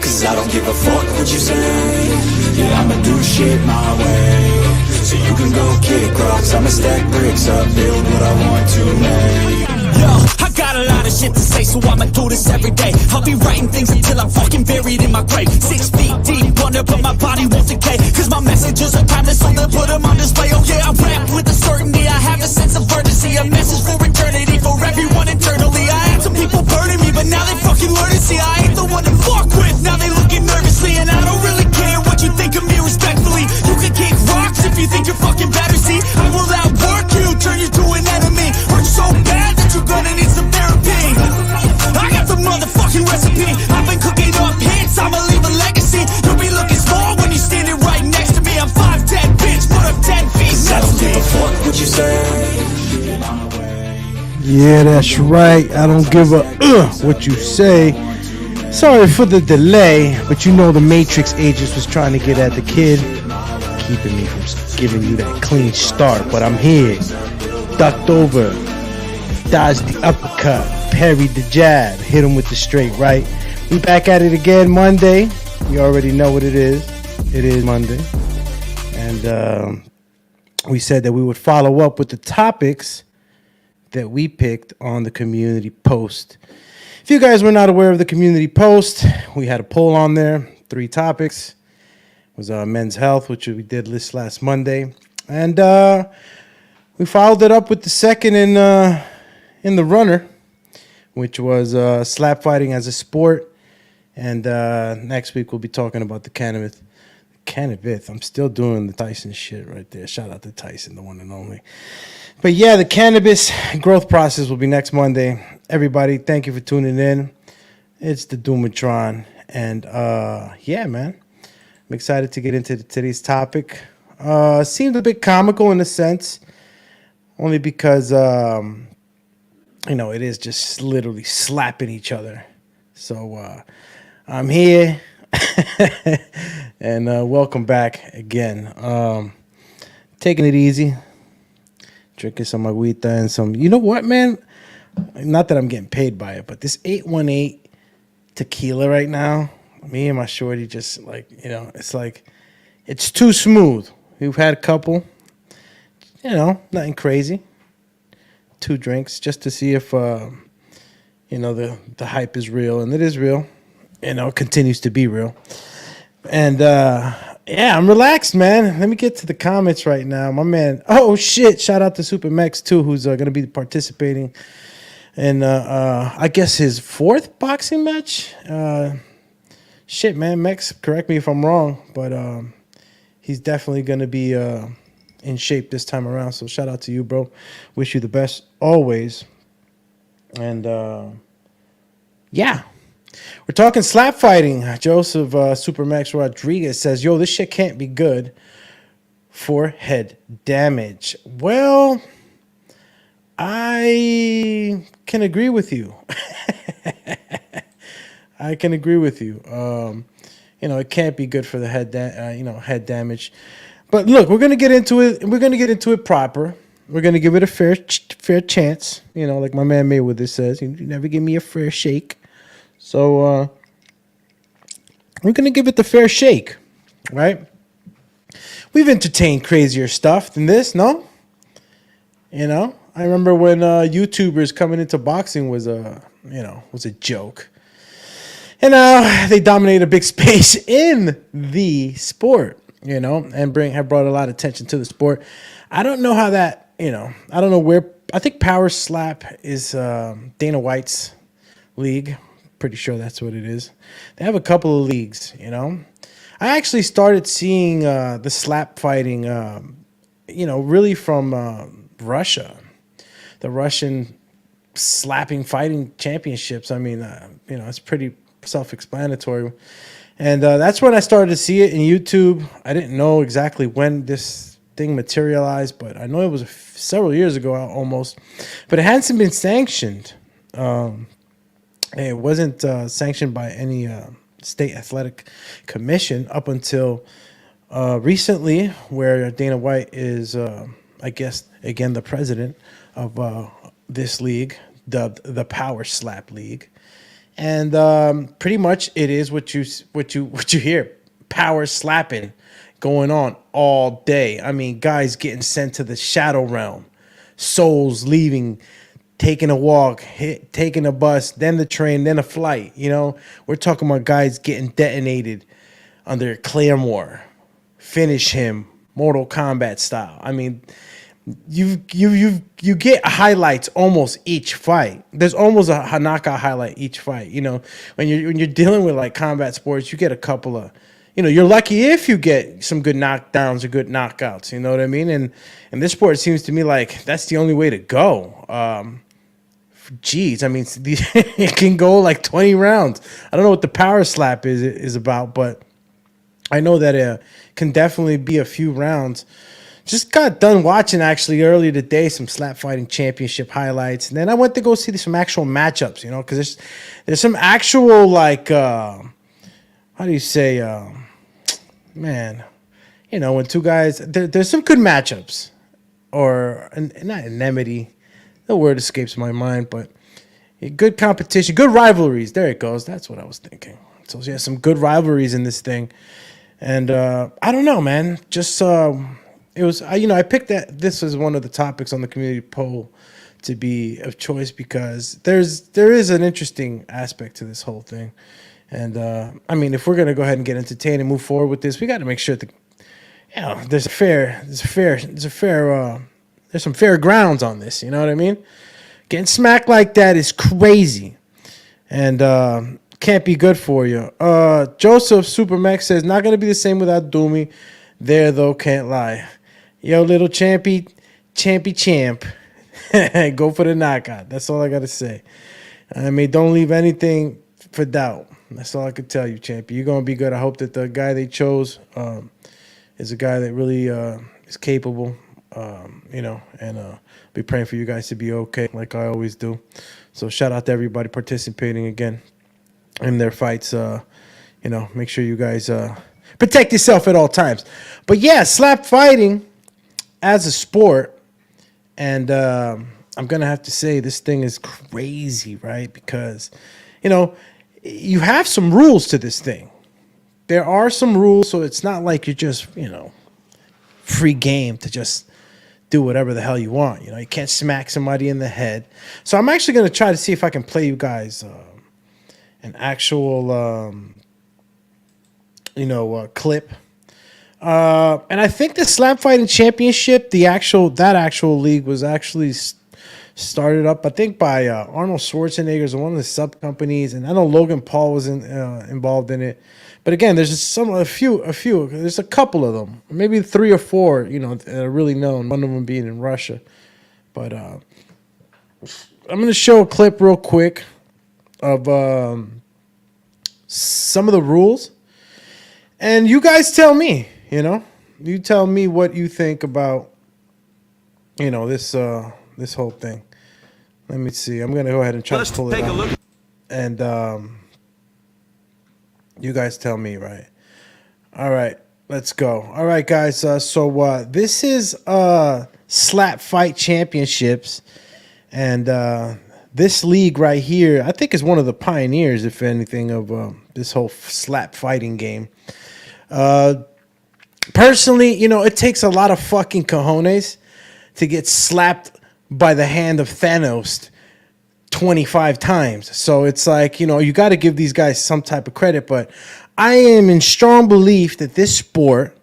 Cause I don't give a fuck what you say. Yeah, I'ma do shit my way. So you can go kick rocks, I'ma stack bricks up, build what I want to make. Yo, I got a lot of shit to say, so I'ma do this every day. I'll be writing things until I'm fucking buried in my grave. 6 feet deep under, but my body won't decay. Cause my messages are timeless, so they'll put them on display. Oh yeah, I rap with a certainty, I have a sense of urgency. A message for eternity, for everyone internally. I had some people burning me, but now they fucking learn to see I ain't the one to fuck with. Now they looking nervously, and I don't really care what you think of me respectfully. You can kick rocks if you think you're fucking better, see. I will outwork you, turn you to an enemy. Hurt so bad that you're gonna need some therapy. I got the motherfucking recipe. I've been cooking up hits, I'ma leave a legacy. You'll be looking small when you're standing right next to me. I'm 5'10", bitch, but I'm 10 feet next to me. I don't give a fuck what you say. Yeah, that's right. I don't give a what you say. Sorry for the delay, but you know the Matrix agents was trying to get at the kid, keeping me from giving you that clean start. But I'm here, ducked over, dodged the uppercut, parried the jab, hit him with the straight right. We back at it again Monday. You already know what it is. It is Monday. And we said that we would follow up with the topics that we picked on the community post. If you guys were not aware of the community post, we had a poll on there. 3 topics. It was men's health, which we did list last Monday. And we followed it up with the second in the runner, which was slap fighting as a sport. And next week we'll be talking about the cannabis. I'm still doing the Tyson shit right there. Shout out to Tyson, the one and only. But yeah, the cannabis growth process will be next Monday. Everybody, thank you for tuning in. It's the Doomatron. And yeah, man, I'm excited to get into today's topic. Seems a bit comical in a sense, only because, it is just literally slapping each other. So I'm here. And welcome back again. Taking it easy. Drinking some agüita and some, you know what, man? Not that I'm getting paid by it, but this 818 tequila right now, me and my shorty just it's like, it's too smooth. We've had a couple, nothing crazy. 2 drinks just to see if, the hype is real, and it is real. Continues to be real. And, yeah, I'm relaxed, man. Let me get to the comments right now. My man, oh, shit, shout out to Super Mex, too, who's going to be participating in, I guess, his 4th boxing match. Shit, man, Mex, correct me if I'm wrong, but he's definitely going to be in shape this time around. So shout out to you, bro. Wish you the best always. And, yeah. We're talking slap fighting. Joseph Supermax Rodriguez says, yo, this shit can't be good for head damage. Well, I can agree with you. I can agree with you. It can't be good for the head damage. But look, we're going to get into it, and we're going to get into it proper. We're going to give it a fair chance. Like my man Mayweather says, you never give me a fair shake. So we're going to give it the fair shake, right? We've entertained crazier stuff than this, no? I remember when YouTubers coming into boxing was a joke. And now they dominate a big space in the sport, and have brought a lot of attention to the sport. I don't know how that, I don't know where. I think Power Slap is Dana White's league. Pretty sure that's what it is. They have a couple of leagues, I actually started seeing the slap fighting, really from Russia. The Russian slapping fighting championships. I mean, it's pretty self-explanatory. And that's when I started to see it in YouTube. I didn't know exactly when this thing materialized, but I know it was several years ago almost. But it hasn't been sanctioned. It wasn't sanctioned by any state athletic commission up until recently, where Dana White is, I guess, again, the president of this league, dubbed the Power Slap League. And pretty much it is what you hear. Power slapping going on all day. I mean, guys getting sent to the shadow realm, souls leaving, taking a walk, taking a bus, then the train, then a flight. You know, we're talking about guys getting detonated under Claymore, finish him, Mortal Kombat style. I mean, you get highlights almost each fight. There's almost a knockout highlight each fight. You know, when you're dealing with like combat sports, you get a couple of, you know, you're lucky if you get some good knockdowns or good knockouts. You know what I mean? And in this sport, it seems to me like that's the only way to go. Geez, I mean, it can go like 20 rounds. I don't know what the power slap is about, but I know that it can definitely be a few rounds. Just got done watching actually earlier today some slap fighting championship highlights, and then I went to go see some actual matchups. You know, because there's some actual like how do you say, man, you know, when two guys there's some good matchups, or not enmity. The word escapes my mind, but good competition, good rivalries. There it goes. That's what I was thinking. So yeah, some good rivalries in this thing, and I don't know, man. Just it was, you know, I picked that this was one of the topics on the community poll to be of choice because there is an interesting aspect to this whole thing, and I mean, if we're gonna go ahead and get entertained and move forward with this, we got to make sure that, you know, there's some fair grounds on this. You know what I mean? Getting smacked like that is crazy, and can't be good for you. Joseph Supermax says not gonna be the same without Doomy. There though, can't lie. Yo, little champy champ, go for the knockout. That's all I gotta say. I mean, don't leave anything for doubt. That's all I could tell you, champy. You're gonna be good. I hope that the guy they chose is a guy that really is capable. You know, and be praying for you guys to be okay, like I always do. So shout out to everybody participating again in their fights. You know, make sure you guys protect yourself at all times. But yeah, slap fighting as a sport, and I'm gonna have to say this thing is crazy, right? Because, you know, you have some rules to this thing. There are some rules, so it's not like you're just, you know, free game to just do whatever the hell you want. You know, you can't smack somebody in the head. So I'm actually going to try to see if I can play you guys an actual, you know, clip. And I think the slap fighting championship, that actual league was actually started up, I think, by Arnold Schwarzenegger's one of the sub companies, and I know Logan Paul was involved in it. But again, there's just a few. There's a couple of them, maybe 3 or 4. You know, that are really known. One of them being in Russia. But I'm going to show a clip real quick of some of the rules, and you guys tell me. You know, you tell me what you think about, you know, this whole thing. Let me see. I'm going to go ahead and try to pull it out. Look. And you guys tell me, right? All right, let's go. All right, guys. So this is Slap Fight Championships, and this league right here, I think, is one of the pioneers, if anything, of this whole slap fighting game. Personally, you know, it takes a lot of fucking cojones to get slapped by the hand of Thanos 25 times. So it's like, you know, you got to give these guys some type of credit. But I am in strong belief that this sport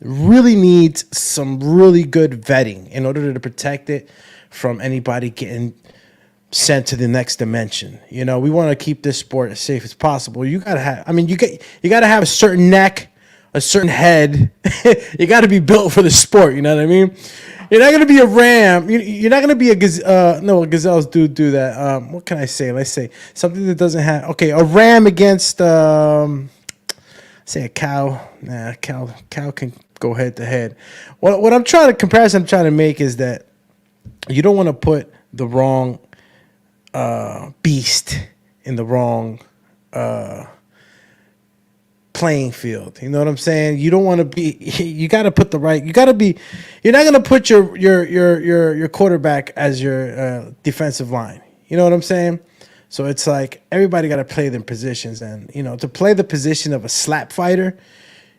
really needs some really good vetting in order to protect it from anybody getting sent to the next dimension. You know, we want to keep this sport as safe as possible. You got to have, I mean, you got to have a certain neck, a certain head. You got to be built for the sport. You know what I mean? You're not gonna be a ram. You're not gonna be a gazelle. No, gazelles do that. What can I say? Let's say something that doesn't have. Okay, a ram against say a cow. Nah, cow can go head to head. What I'm trying to make is that you don't want to put the wrong beast in the wrong playing field. You know what I'm saying? You don't want to be. You got to put the right. You got to be. You're not going to put your quarterback as your defensive line. You know what I'm saying? So it's like everybody got to play their positions. And, you know, to play the position of a slap fighter,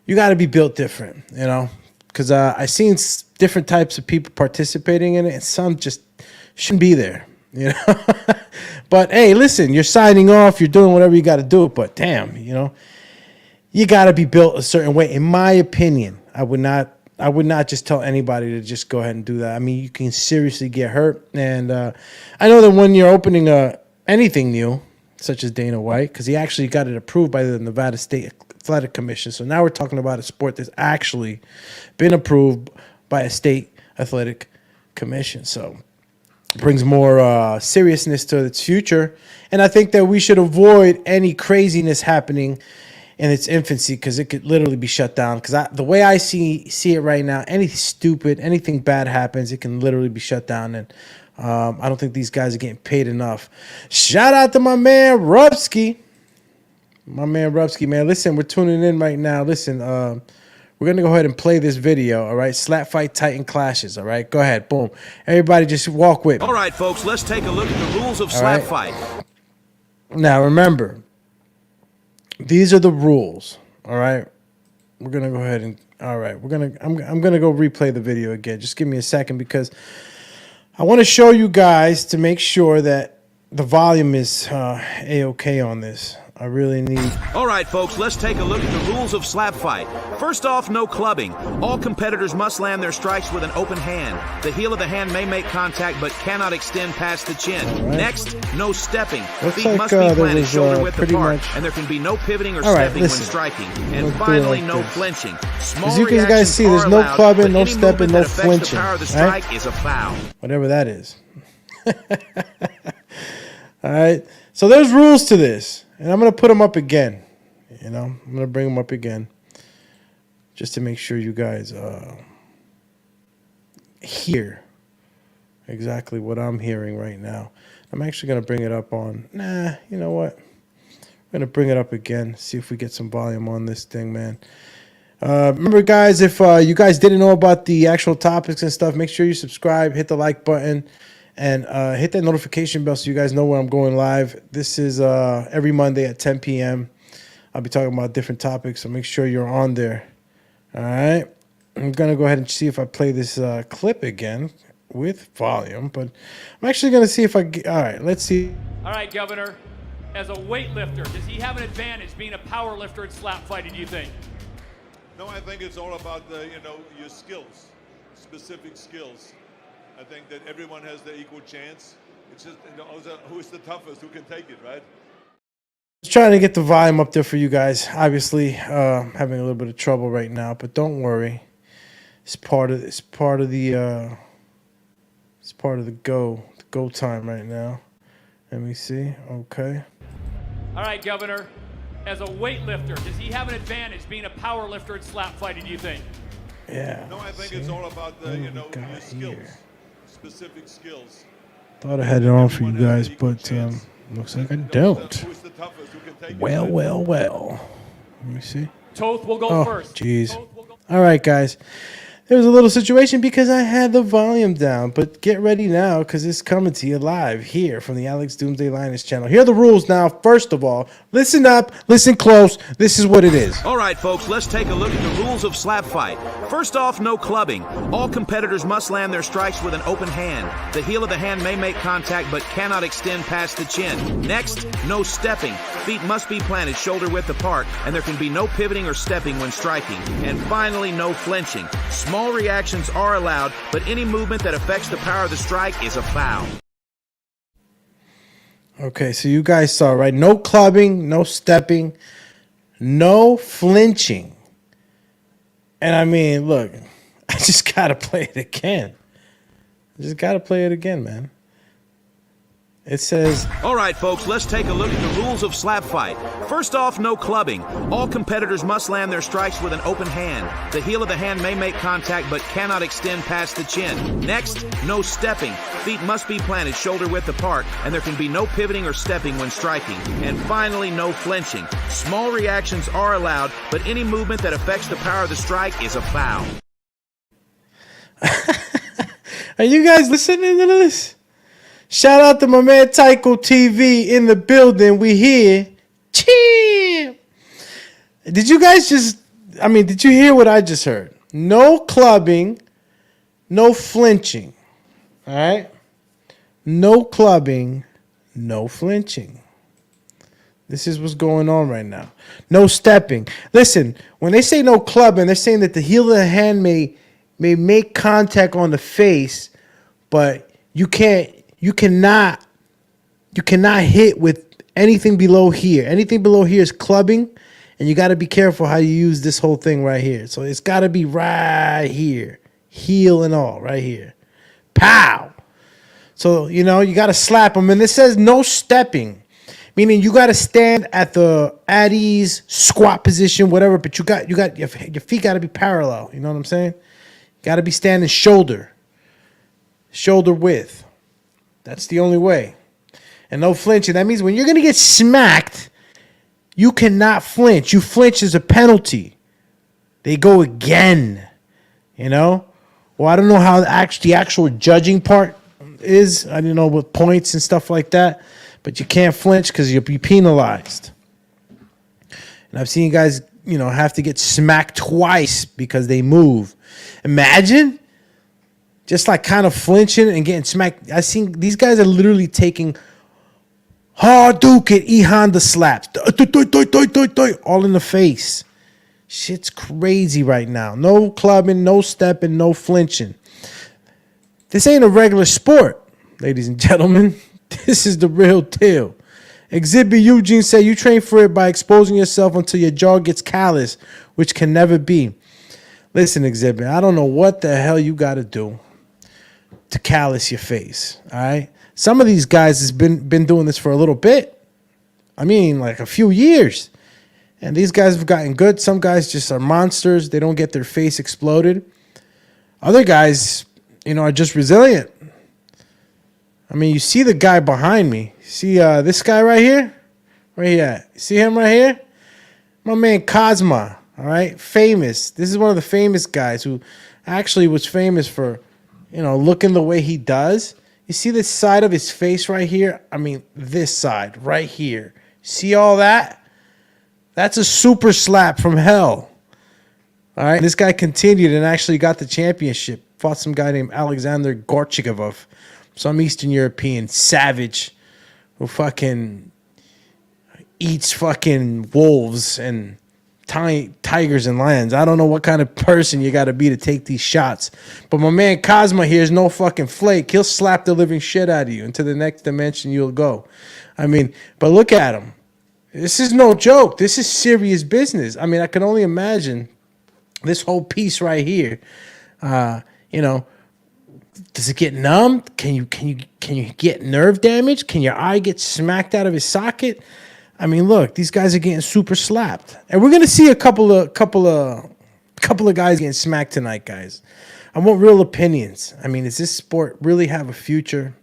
you got to be built different, you know, because I've seen different types of people participating in it, and some just shouldn't be there, you know. But, hey, listen, you're signing off. You're doing whatever you got to do. But, damn, you know, you got to be built a certain way. In my opinion, I would not just tell anybody to just go ahead and do that. I mean, you can seriously get hurt. And I know that when you're opening anything new, such as Dana White, because he actually got it approved by the Nevada State Athletic Commission. So now we're talking about a sport that's actually been approved by a state athletic commission. So it brings more seriousness to its future. And I think that we should avoid any craziness happening in its infancy, because it could literally be shut down. Because the way I see it right now, anything bad happens, it can literally be shut down. And I don't think these guys are getting paid enough. Shout out to my man Rupsky. Man. Listen, we're tuning in right now. Listen, we're going to go ahead and play this video, all right? Slap Fight Titan Clashes, all right? Go ahead, boom. Everybody just walk with me. All right, folks, let's take a look at the rules of Slap Fight. Now, remember, these are the rules, all right? We're going to go ahead and, all right, I'm going to go replay the video again. Just give me a second, because I want to show you guys to make sure that the volume is A-okay on this. I really need... All right, folks, let's take a look at the rules of Slap Fight. First off, no clubbing. All competitors must land their strikes with an open hand. The heel of the hand may make contact but cannot extend past the chin. Right. Next, no stepping. Looks Feet like, must be planted shoulder width apart, and there can be no pivoting or stepping when striking. And finally, no flinching. Small as you guys see, there's no clubbing, no stepping, no flinching. The power of the strike is a foul. Whatever that is. All right. So there's rules to this. And I'm going to put them up again. You know, I'm going to bring them up again just to make sure you guys hear exactly what I'm hearing right now. I'm actually going to bring it up on... you know what? I'm going to bring it up again, see if we get some volume on this thing, man. Remember, guys, if you guys didn't know about the actual topics and stuff, make sure you subscribe, hit the like button, and hit that notification bell so you guys know when I'm going live. This is every Monday at 10 p.m. I'll be talking about different topics, so make sure you're on there. All right? I'm going to go ahead and see if I play this clip again with volume, but I'm actually going to see if I... All right, let's see. All right, Governor. As a weightlifter, does he have an advantage being a power lifter in slap fighting, do you think? No, I think it's all about your skills, specific skills. I think that everyone has their equal chance. It's just, who's the toughest, who can take it, right? Just trying to get the volume up there for you guys. Obviously, having a little bit of trouble right now, but don't worry. It's part of the go time right now. Let me see. Okay. All right, Governor. As a weightlifter, does he have an advantage being a power lifter in slap fighting, do you think? Yeah. No, I think it's all about your skills, specific skills. Thought I had it on for you guys, but looks like I don't. Who's the toughest, who can take it? Well. Let me see. Toth will go first. Jeez. All right, guys. There was a little situation because I had the volume down, but get ready now because it's coming to you live here from the Alex Doomsday Linus channel. Here are the rules now. First of all, listen up, listen close. This is what it is. All right, folks, let's take a look at the rules of Slap Fight. First off, no clubbing. All competitors must land their strikes with an open hand. The heel of the hand may make contact but cannot extend past the chin. Next, no stepping. Feet must be planted shoulder width apart, and there can be no pivoting or stepping when striking. And finally, no flinching. Small reactions are allowed, but any movement that affects the power of the strike is a foul. Okay, so you guys saw, right? No clubbing, no stepping, no flinching. And I mean, look, I just got to play it again. Man. It says... All right, folks, let's take a look at the rules of Slap Fight. First off, no clubbing. All competitors must land their strikes with an open hand. The heel of the hand may make contact but cannot extend past the chin. Next, no stepping. Feet must be planted shoulder width apart, and there can be no pivoting or stepping when striking. And finally, no flinching. Small reactions are allowed, but any movement that affects the power of the strike is a foul. Are you guys listening to this? Shout out to my man Tycho TV in the building. We here. Cheer. Did you guys did you hear what I just heard? No clubbing, no flinching. All right? No clubbing, no flinching. This is what's going on right now. No stepping. Listen, when they say no clubbing, they're saying that the heel of the hand may make contact on the face, but you cannot hit with anything below here. Anything below here is clubbing, and you got to be careful how you use this whole thing right here. So it's got to be right here, heel and all, right here. Pow! So, you got to slap them. And it says no stepping, meaning you got to stand at ease, squat position, whatever, but your feet got to be parallel. You know what I'm saying? Got to be standing shoulder width. That's the only way. And no flinching. That means when you're going to get smacked, you cannot flinch. You flinch is a penalty. They go again. Well, I don't know how the actual judging part is. I don't know with points and stuff like that. But you can't flinch because you'll be penalized. And I've seen guys, have to get smacked twice because they move. Imagine just like kind of flinching and getting smacked. I've seen these guys are literally taking Hadouken E Honda slaps. All in the face. Shit's crazy right now. No clubbing, no stepping, no flinching. This ain't a regular sport, ladies and gentlemen. This is the real deal. Exhibit Eugene said you train for it by exposing yourself until your jaw gets callous, which can never be. Listen, Exhibit, I don't know what the hell you got to do to callous your face, all right? Some of these guys has been doing this for a little bit. I mean, like a few years. And these guys have gotten good. Some guys just are monsters. They don't get their face exploded. Other guys, are just resilient. I mean, you see the guy behind me. See this guy right here? Where he at? You see him right here? My man Cosma, all right? Famous. This is one of the famous guys who actually was famous for, looking the way he does. You see this side of his face right here? I mean, this side right here. See all that? That's a super slap from hell. All right? This guy continued and actually got the championship. Fought some guy named Alexander Gorchikov, some Eastern European savage who fucking eats fucking wolves and tigers and lions. I don't know what kind of person you got to be to take these shots. But my man Cosma here is no fucking flake. He'll slap the living shit out of you. Into the next dimension you'll go. I mean, but look at him. This is no joke. This is serious business. I mean, I can only imagine this whole piece right here. Does it get numb? Can you get nerve damage? Can your eye get smacked out of his socket? I mean, look, these guys are getting super slapped, and we're gonna see a couple of guys getting smacked tonight, guys. I want real opinions. I mean, does this sport really have a future?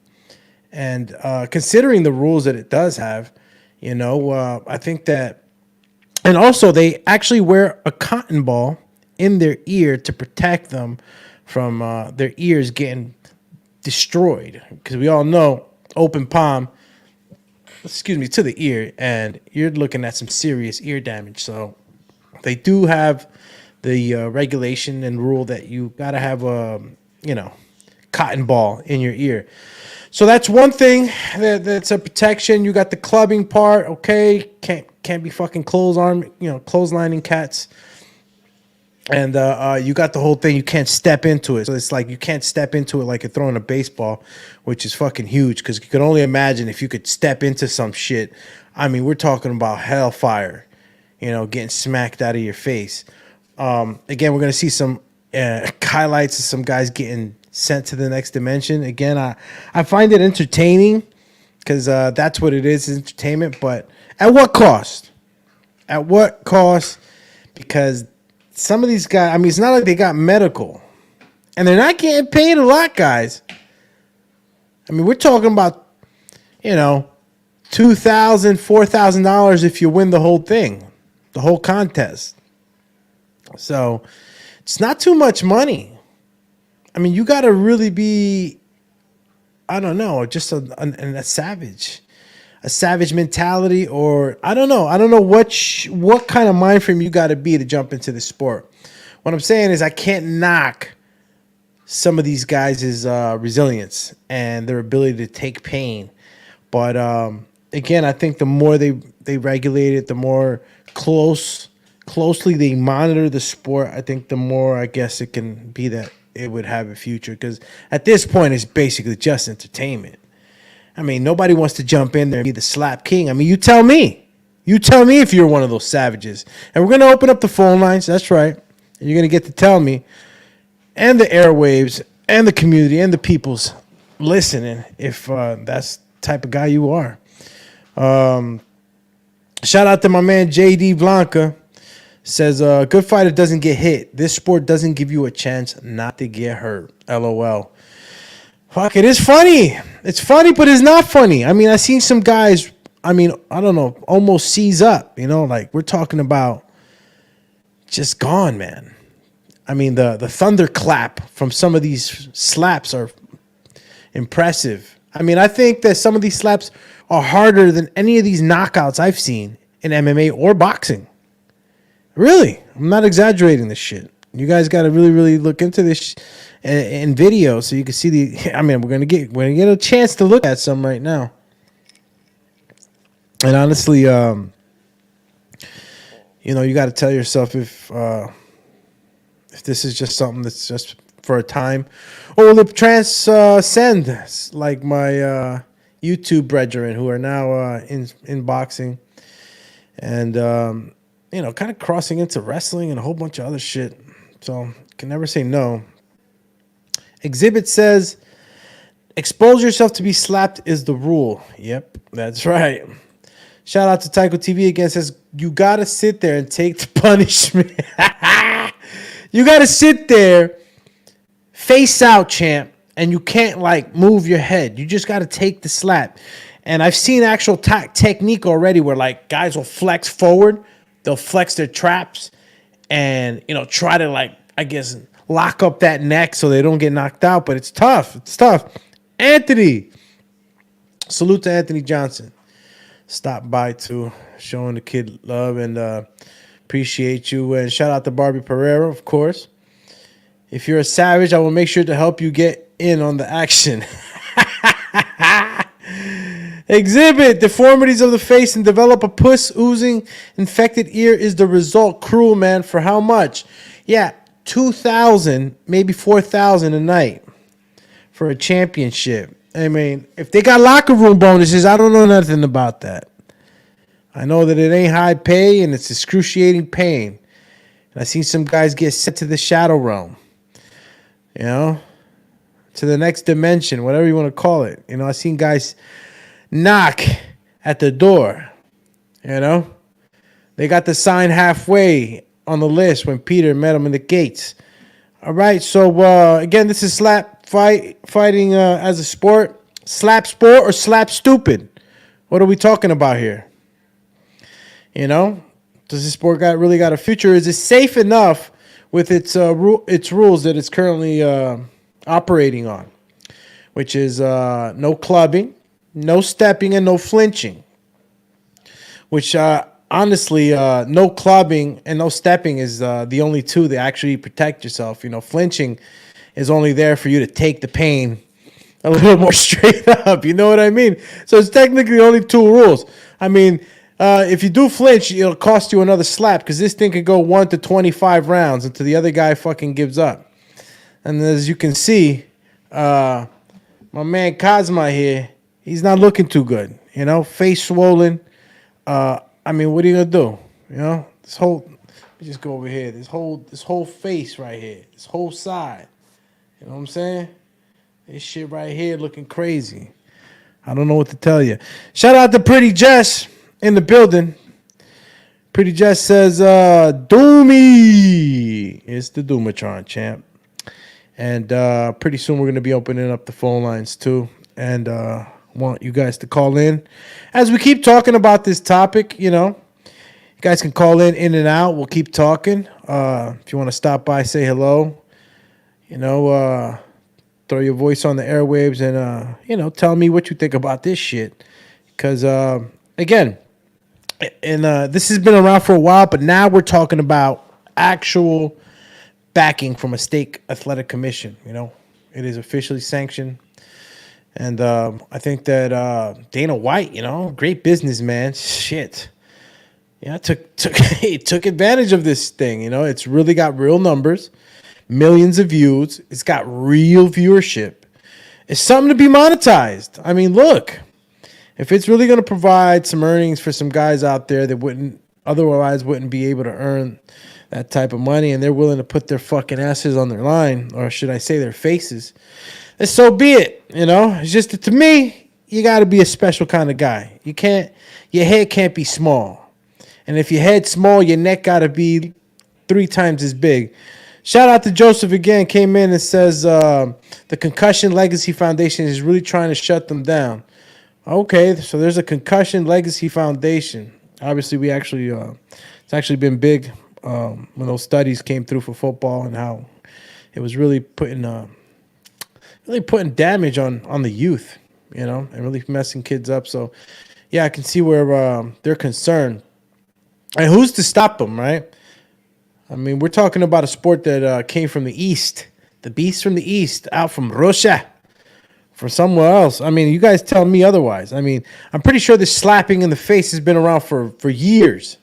And considering the rules that it does have, I think that, and also they actually wear a cotton ball in their ear to protect them from their ears getting destroyed, because we all know open palm, to the ear, and you're looking at some serious ear damage. So they do have the regulation and rule that you gotta have a cotton ball in your ear. So that's one thing that's a protection. You got the clubbing part, okay? Can't be fucking clotheslining cats. And you got the whole thing. You can't step into it. So it's like you can't step into it like you're throwing a baseball, which is fucking huge, because you can only imagine if you could step into some shit. I mean, we're talking about hellfire, getting smacked out of your face. Again, we're going to see some highlights of some guys getting sent to the next dimension. Again, I find it entertaining because that's what it is, entertainment. But at what cost? At what cost? Because some of these guys, I mean, it's not like they got medical. And they're not getting paid a lot, guys. I mean, we're talking about, $2,000, $4,000 if you win the whole thing, the whole contest. So it's not too much money. I mean, you got to really be I don't know, just a savage mentality, or I don't know. I don't know what kind of mind frame you got to be to jump into the sport. What I'm saying is I can't knock some of these guys' resilience and their ability to take pain. But again, I think the more they regulate it, the more closely they monitor the sport, I think the more, I guess, it can be that it would have a future. Because at this point, it's basically just entertainment. I mean, nobody wants to jump in there and be the slap king. I mean, you tell me. You tell me if you're one of those savages. And we're going to open up the phone lines. That's right. And you're going to get to tell me, and the airwaves, and the community, and the people's listening, if that's the type of guy you are. Shout out to my man JD Blanca. Says, good fighter doesn't get hit. This sport doesn't give you a chance not to get hurt. LOL. Fuck, it is funny. It's funny, but it's not funny. I mean, I seen some guys, I don't know, almost seize up. Like we're talking about just gone, man. I mean, the thunderclap from some of these slaps are impressive. I mean, I think that some of these slaps are harder than any of these knockouts I've seen in MMA or boxing. Really, I'm not exaggerating this shit. You guys got to really, really look into this in video so you can see the. I mean, we're gonna get a chance to look at some right now. And honestly, you got to tell yourself if this is just something that's just for a time, or will it transcend like my YouTube brethren who are now in boxing and kind of crossing into wrestling and a whole bunch of other shit. So can never say no. Exhibit says, expose yourself to be slapped is the rule. Yep, that's right. Shout out to Tycho TV again. Says, you got to sit there and take the punishment. You got to sit there, face out, champ, and you can't, move your head. You just got to take the slap. And I've seen actual technique already where, guys will flex forward. They'll flex their traps and, try to, lock up that neck so they don't get knocked out. But it's tough. It's tough. Anthony. Salute to Anthony Johnson. Stop by too, showing the kid love, and appreciate you. And shout out to Barbie Pereira, of course. If you're a savage, I will make sure to help you get in on the action. Exhibit, deformities of the face and develop a puss oozing infected ear is the result. Cruel, man. For how much? Yeah, 2,000, maybe 4,000 a night for a championship. I mean, if they got locker room bonuses, I don't know nothing about that. I know that it ain't high pay and it's excruciating pain. And I seen some guys get sent to the shadow realm, to the next dimension, whatever you want to call it. I seen guys knock at the door, They got the sign halfway on the list when Peter met him in the gates. All right, so again, this is fighting as a sport. Slap sport or slap stupid? What are we talking about here? Does this sport really got a future? Is it safe enough with its rules that it's currently operating on, which is no clubbing, no stepping, and no flinching? Which honestly, no clubbing and no stepping is the only two that actually protect yourself. Flinching is only there for you to take the pain a little more straight up. You know what I mean? So it's technically only two rules. I mean, if you do flinch, it'll cost you another slap because this thing could go 1 to 25 rounds until the other guy fucking gives up. And as you can see, my man Cosma here, he's not looking too good. Face swollen. I mean, what are you gonna do? This whole. Let me just go over here. This whole face right here. This whole side. You know what I'm saying? This shit right here looking crazy. I don't know what to tell you. Shout out to Pretty Jess in the building. Pretty Jess says, Doomy. It's the Doomatron, champ. And pretty soon we're going to be opening up the phone lines too. And want you guys to call in. As we keep talking about this topic, you guys can call in and out. We'll keep talking. If you want to stop by, say hello. Throw throw your voice on the airwaves and tell me what you think about this shit. Because again, and this has been around for a while, but now we're talking about actual backing from a state athletic commission. It is officially sanctioned. And I think that Dana White, great businessman, shit. Yeah, took advantage of this thing. It's really got real numbers, millions of views. It's got real viewership. It's something to be monetized. I mean, look, if it's really going to provide some earnings for some guys out there that wouldn't be able to earn that type of money, and they're willing to put their fucking asses on their line, or should I say their faces, then so be it. It's just that to me, you got to be a special kind of guy. Your head can't be small. And if your head's small, your neck got to be 3 times as big. Shout out to Joseph again, came in and says the Concussion Legacy Foundation is really trying to shut them down. Okay, so there's a Concussion Legacy Foundation. Obviously, it's actually been big when those studies came through for football and how it was really putting damage on the youth, and really messing kids up. So, yeah, I can see where they're concerned. And who's to stop them, right? I mean, we're talking about a sport that came from the East, the beast from the East, out from Russia, from somewhere else. I mean, you guys tell me otherwise. I mean, I'm pretty sure this slapping in the face has been around for years,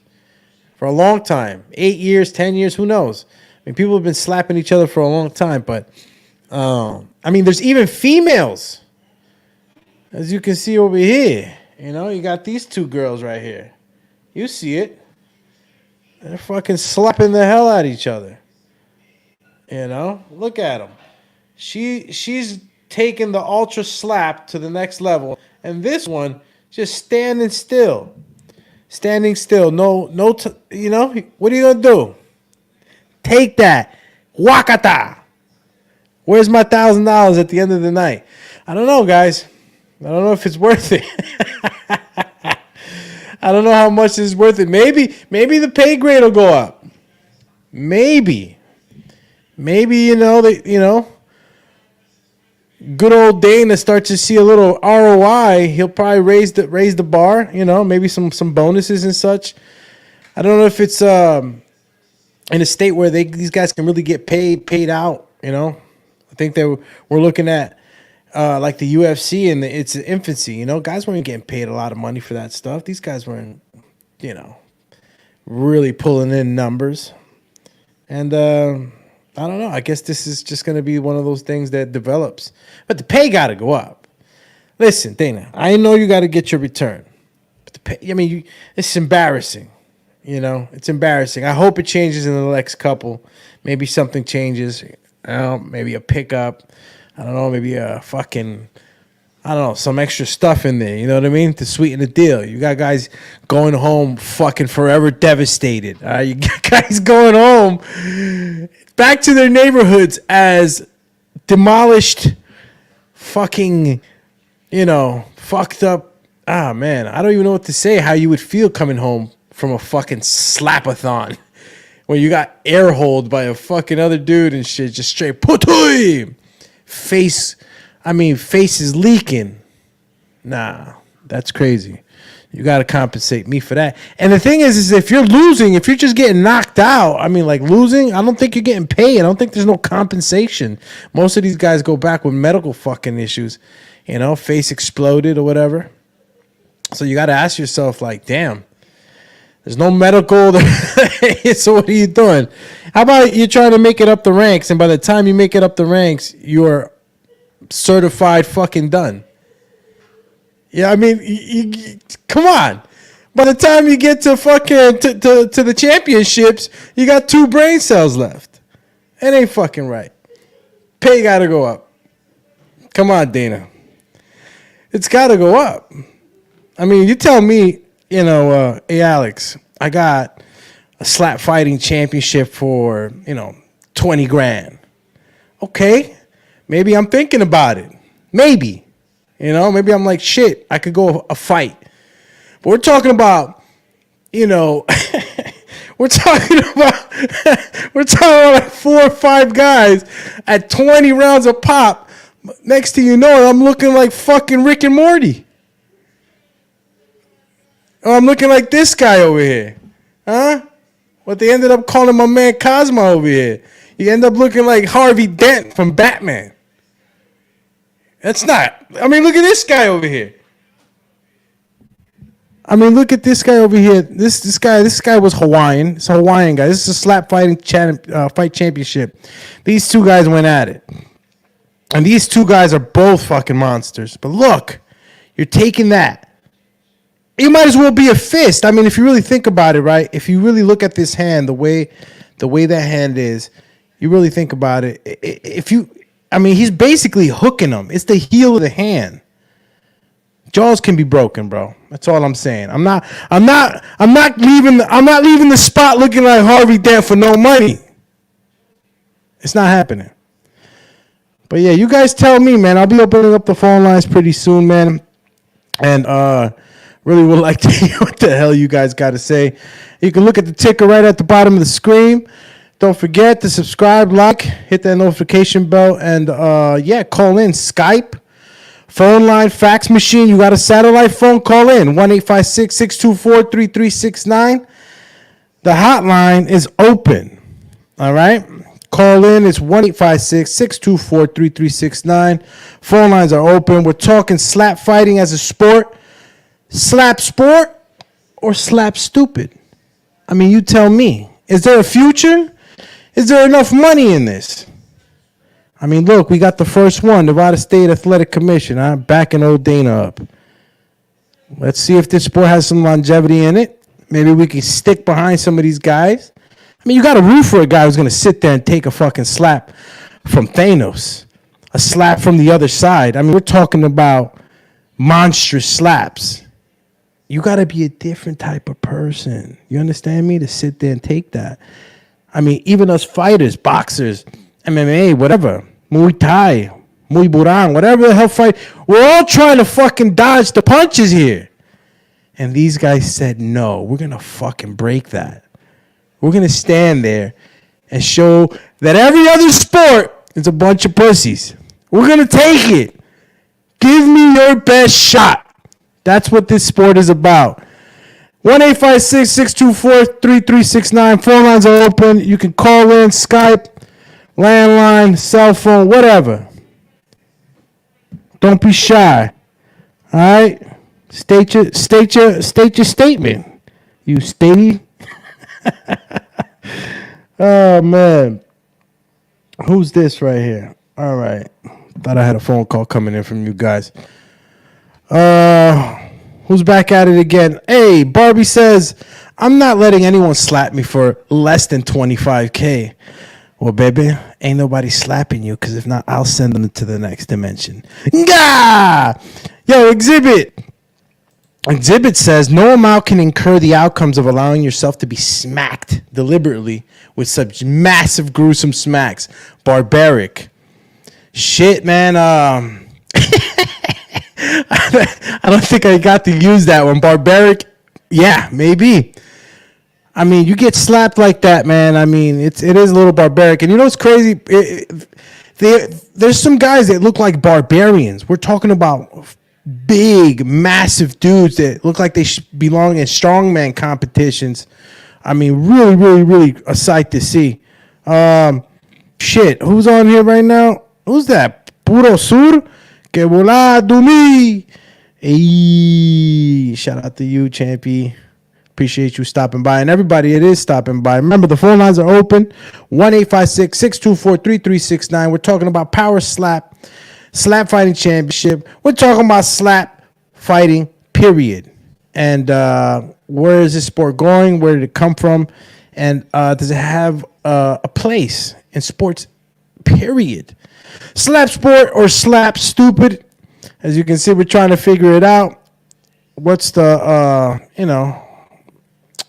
for a long time, 8 years, 10 years, who knows? I mean, people have been slapping each other for a long time, but I mean, there's even females, as you can see over here. You got these 2 girls right here. You see it. They're fucking slapping the hell out of each other. Look at them. She's taking the ultra slap to the next level, and this one just standing still. Standing still. No. What are you gonna do? Take that, Wakata. Where's my $1,000 at the end of the night? I don't know, guys. I don't know if it's worth it. I don't know how much is worth it. Maybe the pay grade will go up. Maybe good old Dana starts to see a little ROI. He'll probably raise the bar. Maybe some bonuses and such. I don't know if it's in a state where these guys can really get paid out. I think that we're looking at like the UFC and its infancy. Guys weren't getting paid a lot of money for that stuff. These guys weren't, really pulling in numbers. And I don't know. I guess this is just going to be one of those things that develops. But the pay got to go up. Listen, Dana, I know you got to get your return. But the pay, it's embarrassing. It's embarrassing. I hope it changes in the next couple. Maybe something changes. Maybe a pickup. I don't know, maybe some extra stuff in there, you know what I mean? To sweeten the deal. You got guys going home fucking forever devastated. You got guys going home back to their neighborhoods as demolished fucking, fucked up. Ah, man, I don't even know what to say, how you would feel coming home from a fucking slap-a-thon where you got air-holed by a fucking other dude and shit, just straight putui. Face is leaking. Nah, that's crazy. You got to compensate me for that. And the thing is if you're losing, if you're just getting knocked out, losing, I don't think you're getting paid. I don't think there's no compensation. Most of these guys go back with medical fucking issues, face exploded or whatever. So you got to ask yourself, damn, there's no medical. So what are you doing? How about you trying to make it up the ranks, and by the time you make it up the ranks, you're certified fucking done. Yeah, come on. By the time you get to fucking to the championships, you got 2 brain cells left. It ain't fucking right. Pay got to go up. Come on, Dana. It's got to go up. You tell me, hey, Alex, I got a slap fighting championship for, 20 grand. Okay. Maybe I'm thinking about it. Maybe. Maybe I'm like, shit, I could go a fight. But we're talking about, we're talking about like 4 or 5 guys at 20 rounds a pop Next thing you know, I'm looking like fucking Rick and Morty. Oh, I'm looking like this guy over here. Huh? What they ended up calling my man Cosmo over here. You end up looking like Harvey Dent from Batman. That's not. I mean, look at this guy over here. I mean, look at this guy over here. This guy was Hawaiian. It's a Hawaiian guy. This is a slap fight championship. These two guys went at it. And these two guys are both fucking monsters. But look, you're taking that. You might as well be a fist. I mean, if you really think about it, right? If you really look at this hand, the way that hand is, you really think about it. He's basically hooking them. It's the heel of the hand. Jaws can be broken, bro. That's all I'm saying. I'm not leaving the spot looking like Harvey Dent for no money. It's not happening. But yeah, you guys tell me, man. I'll be opening up the phone lines pretty soon, man. And really would like to hear what the hell you guys got to say. You can look at the ticker right at the bottom of the screen. Don't forget to subscribe, like, hit that notification bell, and call in. Skype, phone line, fax machine. You got a satellite phone? Call in 1-856-624-3369. The hotline is open. All right. Call in. It's 1-856-624-3369. Phone lines are open. We're talking slap fighting as a sport. Slap sport or slap stupid? I mean, you tell me. Is there a future? Is there enough money in this? I mean, look, we got the first one, Nevada State Athletic Commission. I'm backing old Dana up. Let's see if this sport has some longevity in it. Maybe we can stick behind some of these guys. I mean, you got to root for a guy who's going to sit there and take a fucking slap from Thanos. A slap from the other side. I mean, we're talking about monstrous slaps. You got to be a different type of person. You understand me? To sit there and take that. I mean, even us fighters, boxers, MMA, whatever, Muay Thai, Muay Burang, whatever the hell fight, we're all trying to fucking dodge the punches here. And these guys said, no, we're going to fucking break that. We're going to stand there and show that every other sport is a bunch of pussies. We're going to take it. Give me your best shot. That's what this sport is about. 1-856-624-3369. Phone lines are open. You can call in, Skype, landline, cell phone, whatever. Don't be shy. All right? State your statement. You statey. Oh, man. Who's this right here? All right. Thought I had a phone call coming in from you guys. Who's back at it again? Hey, Barbie says, I'm not letting anyone slap me for less than $25K. Well, baby, ain't nobody slapping you, because if not, I'll send them to the next dimension. Gah! Yo, Exhibit says, no amount can incur the outcomes of allowing yourself to be smacked deliberately with such massive, gruesome smacks. Barbaric. Shit, man. I don't think I got to use that one. Barbaric, yeah, maybe. I mean, you get slapped like that, man. I mean, it is a little barbaric. And you know what's crazy? There's some guys that look like barbarians. We're talking about big, massive dudes that look like they belong in strongman competitions. I mean, really, really, really a sight to see. Shit, who's on here right now? Who's that? Puro Sur? Que volado me. Hey, shout out to you, Champy. Appreciate you stopping by. And everybody, it is stopping by. Remember, the phone lines are open. 1-856-624-3369. We're talking about power slap fighting championship. We're talking about slap fighting, period. And where is this sport going? Where did it come from? And does it have a place in sports, period? Slap sport or slap stupid? As you can see, we're trying to figure it out. What's the,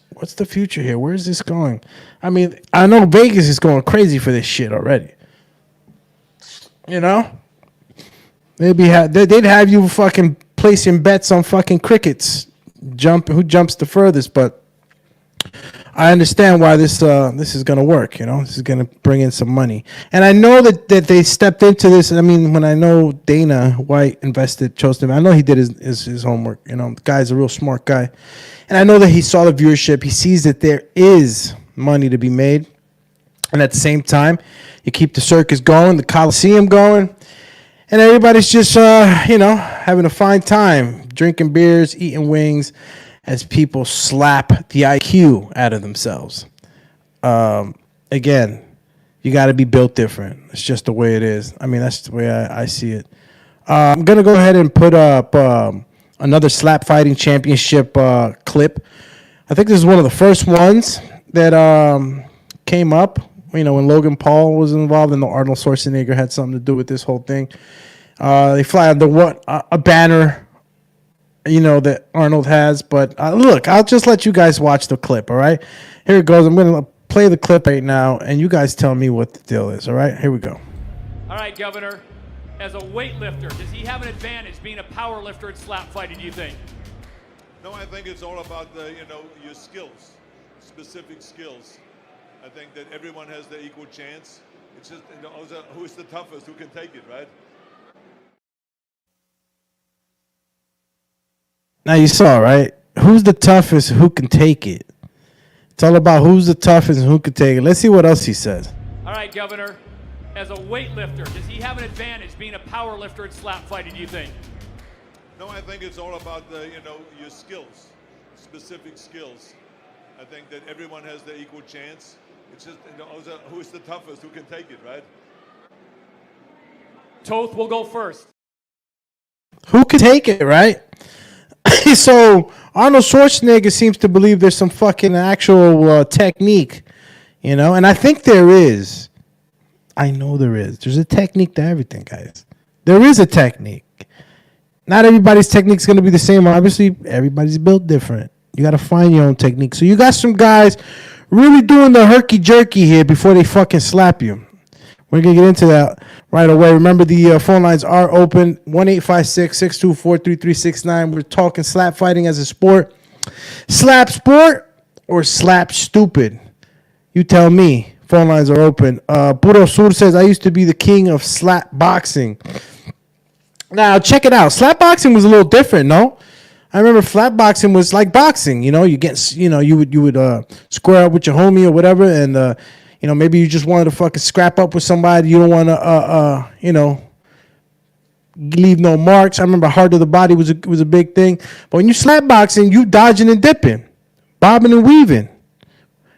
what's the future here? Where is this going? I mean, I know Vegas is going crazy for this shit already. You know? They'd have you fucking placing bets on fucking crickets. Who jumps the furthest, but I understand why this is going to work. You know, this is going to bring in some money, and I know that they stepped into this. I mean, when I know Dana White chose him, I know he did his homework. You know, the guy's a real smart guy, and I know that he saw the viewership. He sees that there is money to be made, and at the same time, you keep the circus going, the Coliseum going, and everybody's just having a fine time, drinking beers, eating wings, as people slap the IQ out of themselves. Again, you got to be built different. It's just the way it is. I mean, that's the way I see it. I'm going to go ahead and put up another slap fighting championship clip. I think this is one of the first ones that came up, when Logan Paul was involved, and the Arnold Schwarzenegger had something to do with this whole thing. They fly under a banner that Arnold has. But look, I'll just let you guys watch the clip, all right? Here it goes. I'm going to play the clip right now, and you guys tell me what the deal is, all right? Here we go. All right, Governor, as a weightlifter, does he have an advantage being a power lifter in slap fighting, do you think? No, I think it's all about your skills, specific skills. I think that everyone has the equal chance. It's just who's the toughest, who can take it, right? Now you saw, right? Who's the toughest? Who can take it? It's all about who's the toughest and who can take it. Let's see what else he says. All right, Governor, as a weightlifter, does he have an advantage being a power lifter in slap fighting, do you think? No, I think it's all about your skills, specific skills. I think that everyone has the equal chance. It's just who's the toughest, who can take it, right? Toth will go first. Who can take it, right? So Arnold Schwarzenegger seems to believe there's some fucking actual technique, and I think there is. I know there is. There's a technique to everything, guys. There is a technique. Not everybody's technique is going to be the same. Obviously, everybody's built different. You got to find your own technique. So you got some guys really doing the herky-jerky here before they fucking slap you. We're going to get into that right away. Remember, the phone lines are open, 1-856-624-3369. We're talking slap fighting as a sport. Slap sport or slap stupid? You tell me. Phone lines are open. Puro Sur says, I used to be the king of slap boxing. Now, check it out. Slap boxing was a little different, no? I remember flat boxing was like boxing. You would square up with your homie or whatever, and maybe you just wanted to fucking scrap up with somebody. You don't want to, leave no marks. I remember hard to the body was a big thing. But when you slap boxing, you dodging and dipping, bobbing and weaving.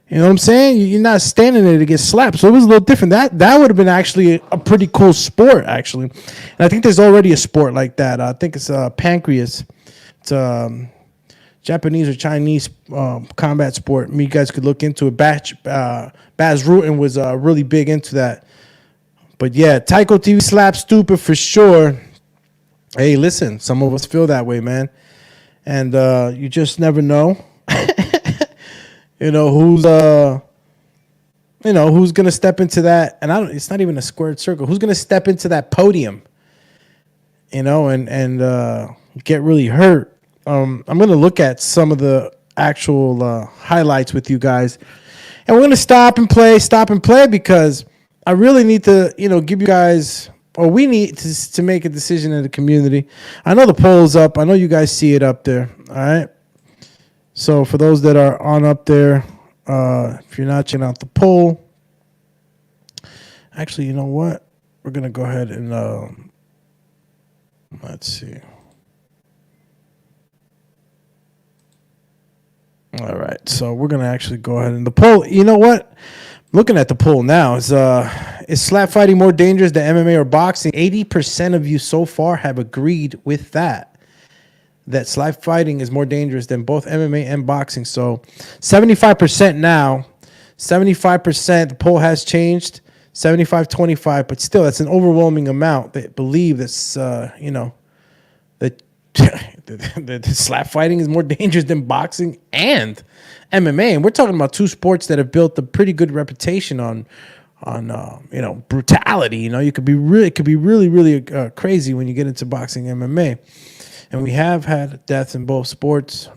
You know what I'm saying? You're not standing there to get slapped. So it was a little different. That would have been actually a pretty cool sport, actually. And I think there's already a sport like that. I think it's pancreas. It's Japanese or Chinese combat sport. You guys could look into it. Baz Rutten was really big into that. But yeah, Tycho TV slap stupid for sure. Hey, listen, some of us feel that way, man. And you just never know. Who's gonna step into that? And it's not even a squared circle. Who's gonna step into that podium? And get really hurt. I'm going to look at some of the actual highlights with you guys. And we're going to stop and play because I really need to, give you guys, or we need to make a decision in the community. I know the poll's up. I know you guys see it up there. All right. So for those that are on up there, if you're not checking out the poll, actually, you know what? We're going to go ahead and let's see. All right, so we're gonna actually go ahead and the poll. You know what? Looking at the poll now, is slap fighting more dangerous than MMA or boxing? 80% of you so far have agreed with that slap fighting is more dangerous than both MMA and boxing. So 75% now, 75%. The poll has changed, 75-25, but still, that's an overwhelming amount that believe that's that the slap fighting is more dangerous than boxing and MMA. And we're talking about two sports that have built a pretty good reputation on brutality. It could be really crazy when you get into boxing and MMA. And we have had deaths in both sports.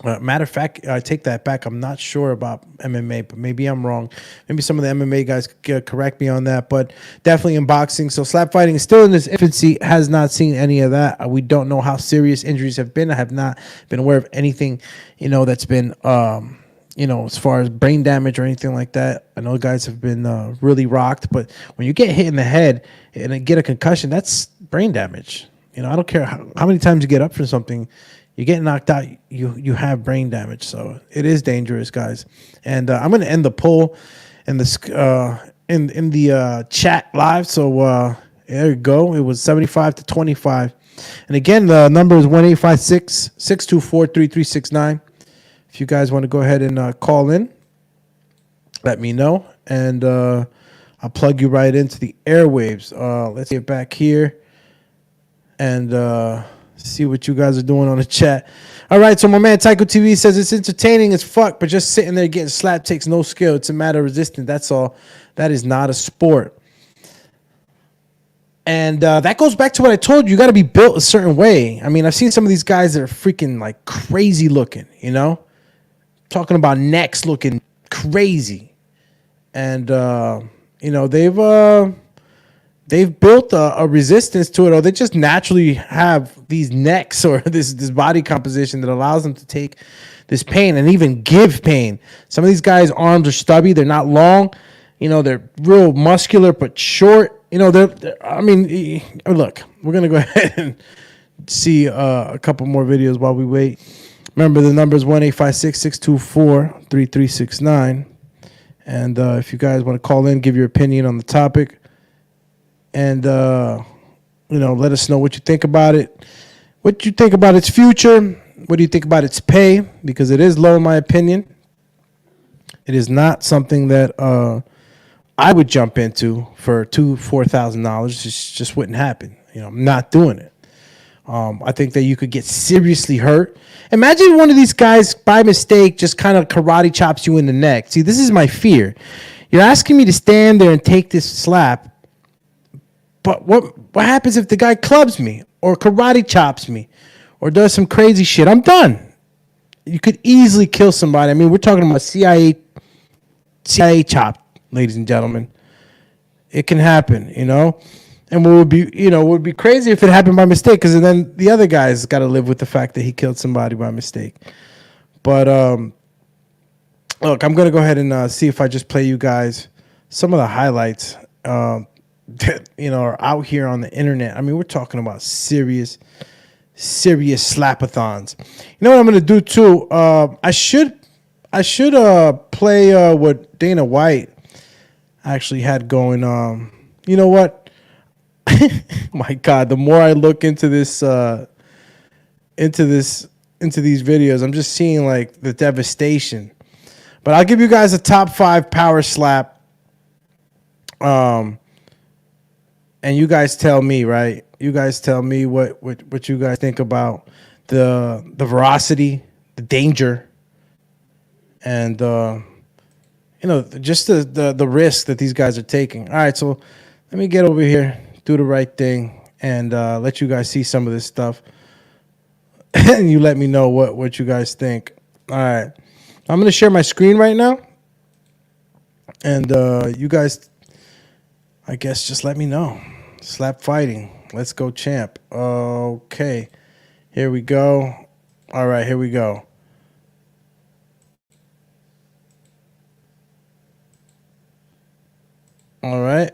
Matter of fact, I take that back. I'm not sure about MMA, but maybe I'm wrong. Maybe some of the MMA guys could correct me on that, but definitely in boxing. So slap fighting is still in its infancy, has not seen any of that. We don't know how serious injuries have been. I have not been aware of anything, that's been, as far as brain damage or anything like that. I know guys have been really rocked, but when you get hit in the head and get a concussion, that's brain damage. I don't care how many times you get up for something. You get knocked out, you have brain damage. So it is dangerous, guys. And I'm going to end the poll in the chat live. So there you go. It was 75-25. And again, the number is 1-856-624-3369. If you guys want to go ahead and call in, let me know. And I'll plug you right into the airwaves. Let's get back here and see what you guys are doing on the chat. All right, so my man Tycho TV says it's entertaining as fuck, but just sitting there getting slapped takes no skill. It's a matter of resistance. That's all. That is not a sport. And that goes back to what I told you. You got to be built a certain way. I mean, I've seen some of these guys that are freaking like crazy looking, talking about necks looking crazy. And, they've built a resistance to it, or they just naturally have these necks or this body composition that allows them to take this pain and even give pain. Some of these guys' arms are stubby. They're not long. They're real muscular but short. Look, we're going to go ahead and see a couple more videos while we wait. Remember, the number is 1-856-624-3369. And if you guys want to call in, give your opinion on the topic. And, let us know what you think about it. What you think about its future. What do you think about its pay? Because it is low, in my opinion. It is not something that I would jump into for $4,000. It just wouldn't happen. I'm not doing it. I think that you could get seriously hurt. Imagine one of these guys, by mistake, just kind of karate chops you in the neck. See, this is my fear. You're asking me to stand there and take this slap. But what happens if the guy clubs me or karate chops me or does some crazy shit? I'm done. You could easily kill somebody. I mean, we're talking about CIA chop, ladies and gentlemen. It can happen, And what would be crazy if it happened by mistake, because then the other guy's got to live with the fact that he killed somebody by mistake. But look, I'm gonna go ahead and see if I just play you guys some of the highlights. That are out here on the internet. I mean, we're talking about serious slapathons. You know what I'm gonna do too? I should play what Dana White actually had going on. You know what? My God, the more I look into this into these videos, I'm just seeing like the devastation. But I'll give you guys a top 5 power slap. And you guys tell me, right? You guys tell me what you guys think about the veracity, the danger, and just the risk that these guys are taking. All right, so let me get over here, do the right thing, and let you guys see some of this stuff. And you let me know what you guys think. All right. I'm going to share my screen right now. And you guys, I guess, just let me know. Slap fighting. Let's go, champ. Okay. Here we go. All right, here we go. All right.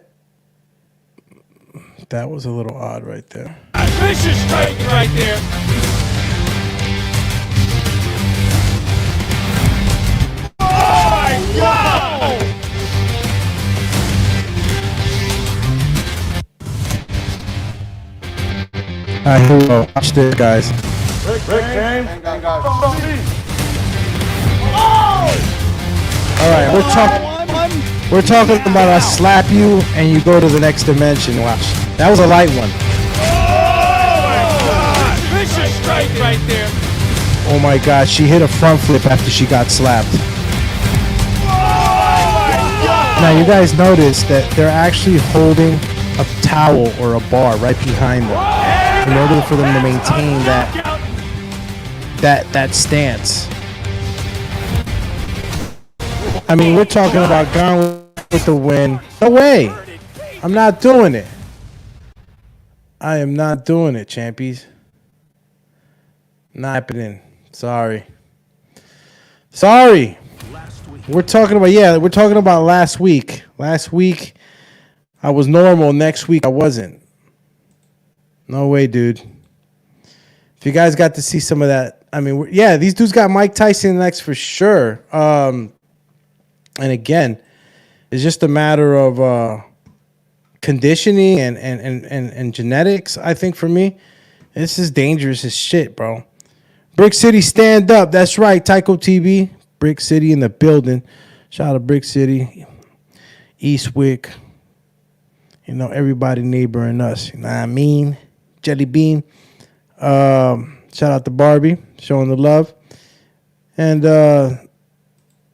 That was a little odd right there. Vicious strike right there. Oh my God! All right, here we go. Watch this, guys. All right, we're talking about I slap you and you go to the next dimension. Watch. That was a light one. Vicious strike right there. Oh my God, she hit a front flip after she got slapped. Now you guys notice that they're actually holding a towel or a bar right behind them in order for them to maintain that stance. I mean, we're talking about Gone with the Wind. No way. I'm not doing it. I am not doing it, champies. Not happening. Sorry. We're talking about last week. Last week, I was normal. Next week, I wasn't. No way, dude. If you guys got to see some of that, I mean, yeah, these dudes got Mike Tyson next for sure. And again, it's just a matter of conditioning and genetics. I think for me, this is dangerous as shit, bro. Brick City, stand up. That's right, Tycho TV. Brick City in the building. Shout out to Brick City, Eastwick. You know, everybody neighboring us. You know what I mean? Jelly Bean. Shout out to Barbie, showing the love. And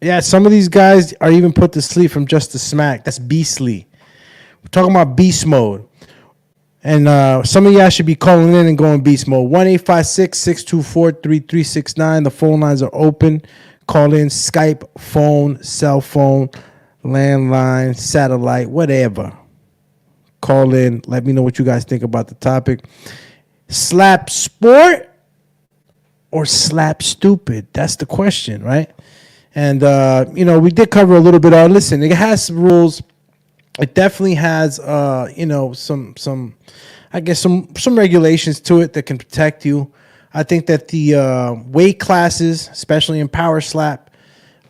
yeah, some of these guys are even put to sleep from just the smack. That's beastly. We're talking about beast mode. And some of y'all should be calling in and going beast mode. 1-856-624-3369. The phone lines are open. Call in, Skype, phone, cell phone, landline, satellite, whatever. Call in. Let me know what you guys think about the topic. Slap sport or slap stupid? That's the question, right? And, you know, we did cover a little bit on, listen, it has some rules. It definitely has, you know, some regulations to it that can protect you. I think that the weight classes, especially in power slap,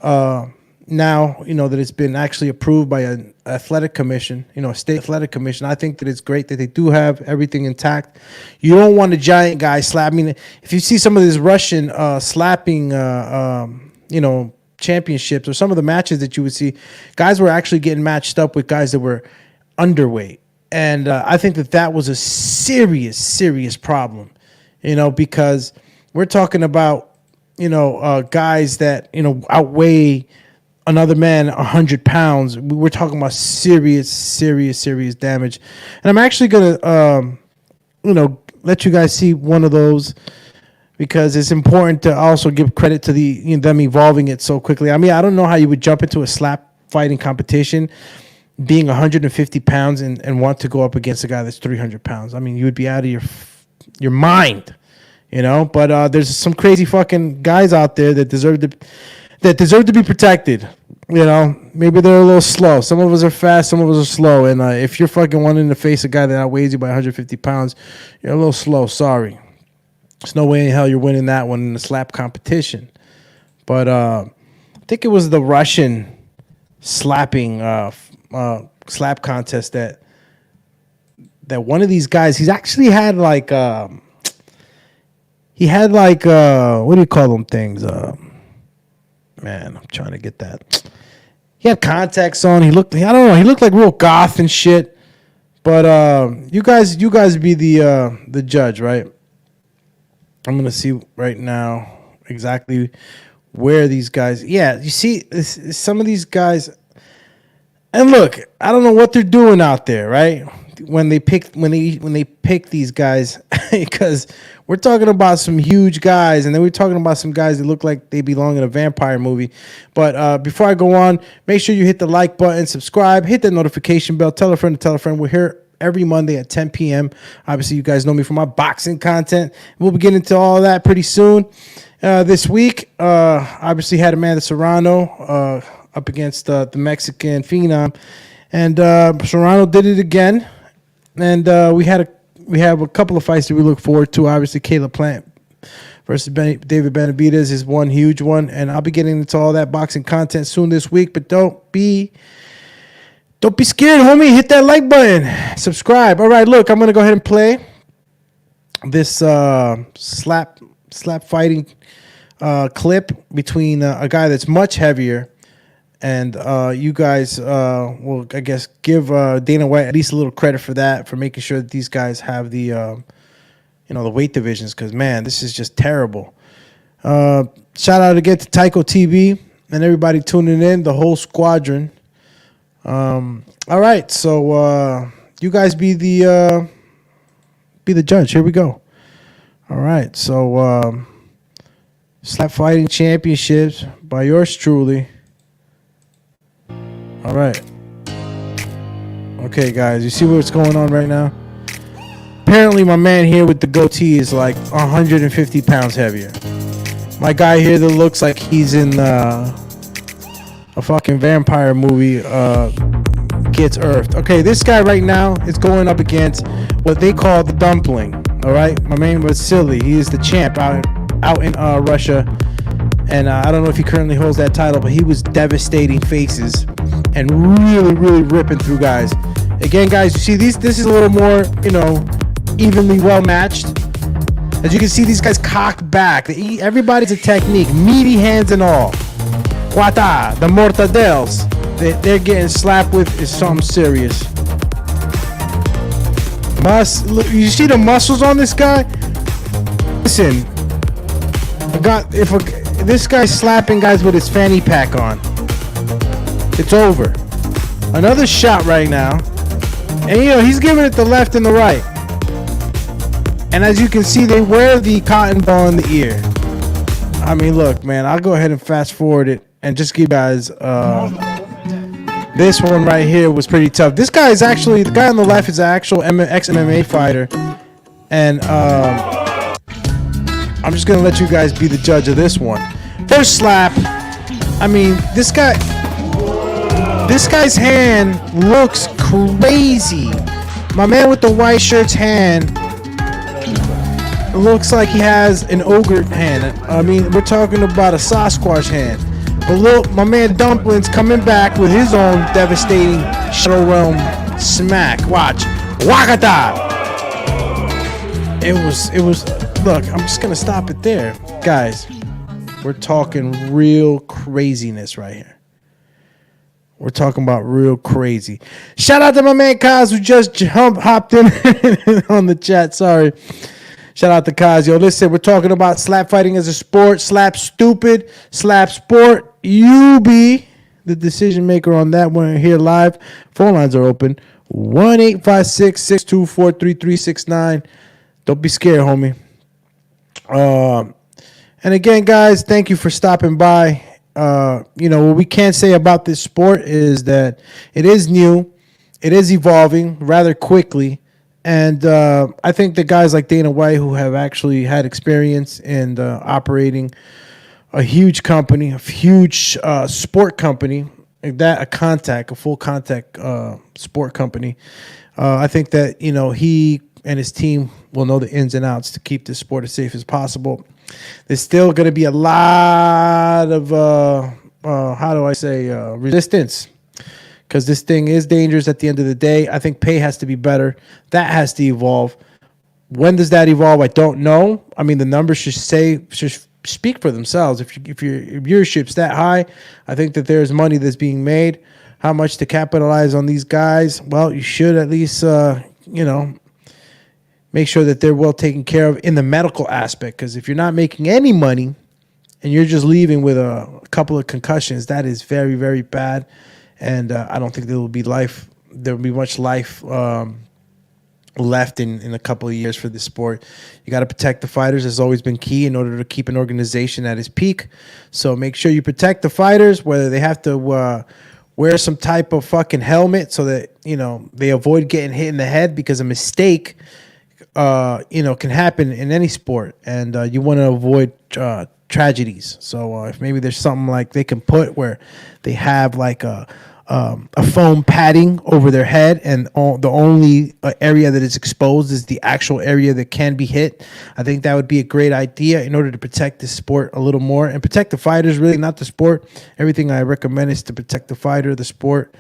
now, you know, that it's been actually approved by an athletic commission, you know, a state athletic commission. I think that it's great that they do have everything intact. You don't want a giant guy slap. I mean, if you see some of this Russian slapping, you know, championships or some of the matches that you would see, guys were actually getting matched up with guys that were underweight. And I think that that was a serious problem, you know, because we're talking about, you know, guys that, you know, outweigh another man 100 pounds. We're talking about serious damage. And I'm actually going to, you know, let you guys see one of those, because it's important to also give credit to the, you know, them evolving it so quickly. I mean, I don't know how you would jump into a slap fighting competition being 150 pounds and want to go up against a guy that's 300 pounds. I mean, you would be out of your mind, you know. But there's some crazy fucking guys out there that deserve to be protected. You know, maybe they're a little slow. Some of us are fast, some of us are slow. And if you're fucking wanting to face a guy that outweighs you by 150 pounds, you're a little slow. Sorry. There's no way in hell you're winning that one in a slap competition. But I think it was the Russian slapping slap contest that one of these guys, he's actually had like what do you call them things? Man, I'm trying to get that. He had contacts on. He looked like real goth and shit. But you guys be the judge, right? I'm gonna see right now exactly where these guys. Yeah, you see, some of these guys. And look, I don't know what they're doing out there, right? When they pick these guys, because we're talking about some huge guys, and then we're talking about some guys that look like they belong in a vampire movie. But before I go on, make sure you hit the like button, subscribe, hit the notification bell, tell a friend to tell a friend. We're here every Monday at 10 p.m. Obviously, you guys know me from my boxing content. We'll be getting into all that pretty soon. This week, obviously had Amanda Serrano up against the Mexican Phenom, and Serrano did it again. And we have a couple of fights that we look forward to. Obviously, Caleb Plant versus David Benavidez is one huge one, and I'll be getting into all that boxing content soon this week. But don't be scared, homie. Hit that like button. Subscribe. All right, look, I'm going to go ahead and play this slap fighting clip between a guy that's much heavier. And you guys will, I guess, give Dana White at least a little credit for that, for making sure that these guys have the, the weight divisions. Because, man, this is just terrible. Shout out again to Tycho TV and everybody tuning in, the whole squadron. All right, so you guys be the judge. Here we go. All right, so Slap Fighting Championships by yours truly. All right. Okay, guys, you see what's going on right now? Apparently, my man here with the goatee is like 150 pounds heavier. My guy here that looks like he's in a fucking vampire movie gets earthed. Okay, this guy right now is going up against what they call the dumpling. All right, my man Vasily. He is the champ out in Russia, and I don't know if he currently holds that title, but he was devastating faces and really ripping through guys. Again, guys, you see this is a little more, evenly well matched. As you can see, these guys cock back. Everybody's a technique, meaty hands and all. Guata, the mortadels they're getting slapped with is something serious. You see the muscles on this guy? Listen, this guy's slapping guys with his fanny pack on, it's over. Another shot right now, and he's giving it the left and the right. And as you can see, they wear the cotton ball in the ear. I mean, look, man, I'll go ahead and fast forward it and just give you guys this one right here was pretty tough. This guy is actually, the guy on the left is an actual ex-MMA fighter. And I'm just going to let you guys be the judge of this one. First slap. I mean, this guy's hand looks crazy. My man with the white shirt's hand looks like he has an ogre hand. I mean, we're talking about a Sasquatch hand. But look, my man Dumpling's coming back with his own devastating Shadow Realm smack. Watch. Wakata! It was, look, I'm just going to stop it there. Guys, we're talking real craziness right here. We're talking about real crazy. Shout out to my man Kaz who just hopped in on the chat. Sorry. Shout out to Kaz. Yo, listen, we're talking about slap fighting as a sport. Slap stupid. Slap sport. You be the decision maker on that one here live. Phone lines are open. 1-856-624-3369. Don't be scared, homie. And again, guys, thank you for stopping by. What we can say about this sport is that it is new. It is evolving rather quickly. And I think the guys like Dana White, who have actually had experience in operating a huge company, a huge sport company, a full contact sport company. I think that, he and his team will know the ins and outs to keep this sport as safe as possible. There's still going to be a lot of, resistance. Because this thing is dangerous at the end of the day. I think pay has to be better. That has to evolve. When does that evolve? I don't know. I mean, the numbers should speak for themselves. If your viewership's that high, I think that there's money that's being made. How much to capitalize on these guys? Well, you should at least, make sure that they're well taken care of in the medical aspect. Because if you're not making any money and you're just leaving with a couple of concussions, that is very, very bad. And I don't think there will be much life left in a couple of years for this sport. You got to protect the fighters. Has always been key in order to keep an organization at its peak. So make sure you protect the fighters, whether they have to wear some type of fucking helmet so that they avoid getting hit in the head, because a mistake can happen in any sport, and you want to avoid tragedies. So if maybe there's something like they can put where they have like a foam padding over their head, and the only area that is exposed is the actual area that can be hit. I think that would be a great idea in order to protect the sport a little more and protect the fighters, really, not the sport. Everything I recommend is to protect the fighter, the sport.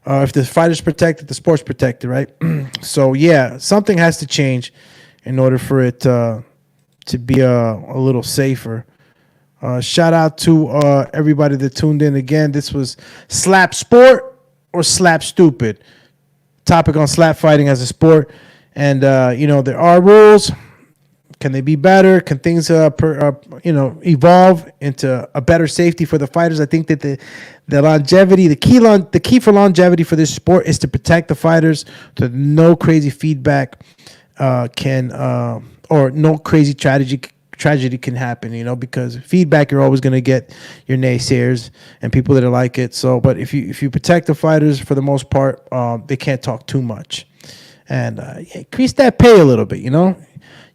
If the fighter's protected, the sport's protected, right? So, yeah, something has to change in order for it to be a little safer. Shout out to everybody that tuned in again. This was Slap Sport or Slap Stupid. Topic on slap fighting as a sport. And, there are rules. Can they be better? Can things, evolve into a better safety for the fighters? I think that the longevity, the key for longevity for this sport is to protect the fighters, so tragedy can happen, you know, because feedback, you're always going to get your naysayers and people that are like it. So, but if you protect the fighters for the most part, they can't talk too much. And increase that pay a little bit, you know.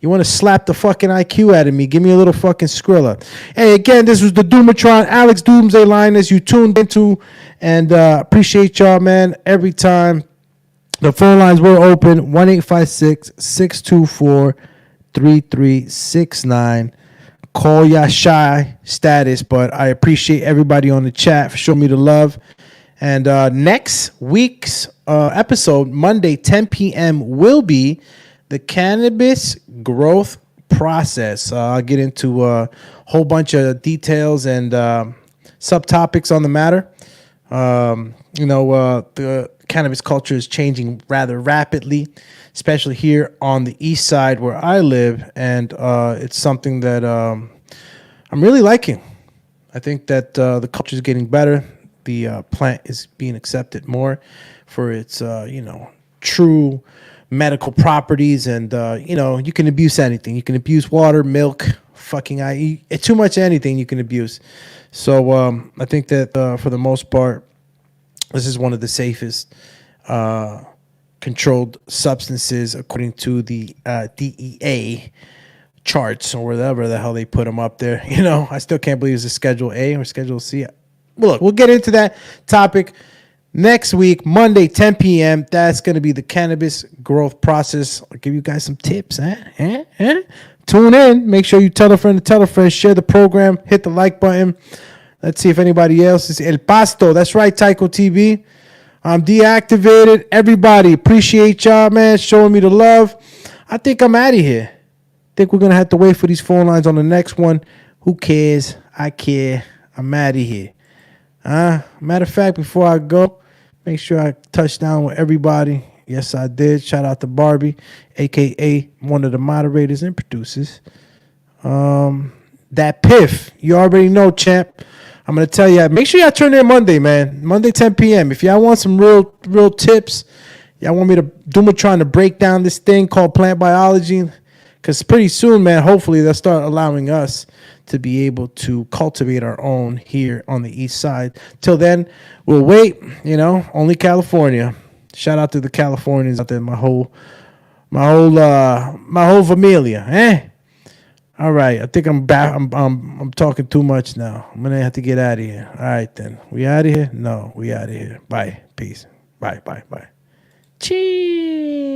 You want to slap the fucking IQ out of me, give me a little fucking Skrilla. Hey, again, this was the Doomatron, Alex Doomsday Linus, you tuned into, and appreciate y'all, man, every time. The phone lines were open, 1-856-624-3369. Call ya shy status, but I appreciate everybody on the chat for showing me the love. And next week's episode, Monday, 10 p.m., will be the cannabis growth process. I'll get into a whole bunch of details and subtopics on the matter. The cannabis culture is changing rather rapidly, especially here on the east side where I live, and it's something that I'm really liking. I think that the culture is getting better. The plant is being accepted more for its, true medical properties, and you can abuse anything. You can abuse water, milk, fucking too much anything you can abuse. So I think that for the most part, this is one of the safest controlled substances according to the DEA charts, or whatever the hell they put them up there. You know, I still can't believe it's a Schedule A or Schedule C. Well, look, we'll get into that topic next week, Monday, 10 p.m. That's going to be the cannabis growth process. I'll give you guys some tips. Tune in. Make sure you tell a friend to tell a friend. Share the program. Hit the like button. Let's see if anybody else is. El Pasto. That's right, Tycho TV. I'm deactivated. Everybody, appreciate y'all, man, showing me the love. I think I'm out of here. I think we're going to have to wait for these phone lines on the next one. Who cares? I care. I'm out of here. Matter of fact, before I go, make sure I touch down with everybody. Yes, I did. Shout out to Barbie, a.k.a. one of the moderators and producers. That Piff, you already know, champ. I'm going to tell you, make sure y'all turn in Monday, man. Monday, 10 p.m. If y'all want some real tips, y'all want me to trying to break down this thing called plant biology, because pretty soon, man, hopefully they'll start allowing us to be able to cultivate our own here on the east side. Till then, we'll wait, only California. Shout out to the Californians out there, my whole familia, All right, I think I'm back. I'm talking too much now. I'm gonna have to get out of here. All right, then. We out of here? No, we out of here. Bye. Peace. Bye. Cheers.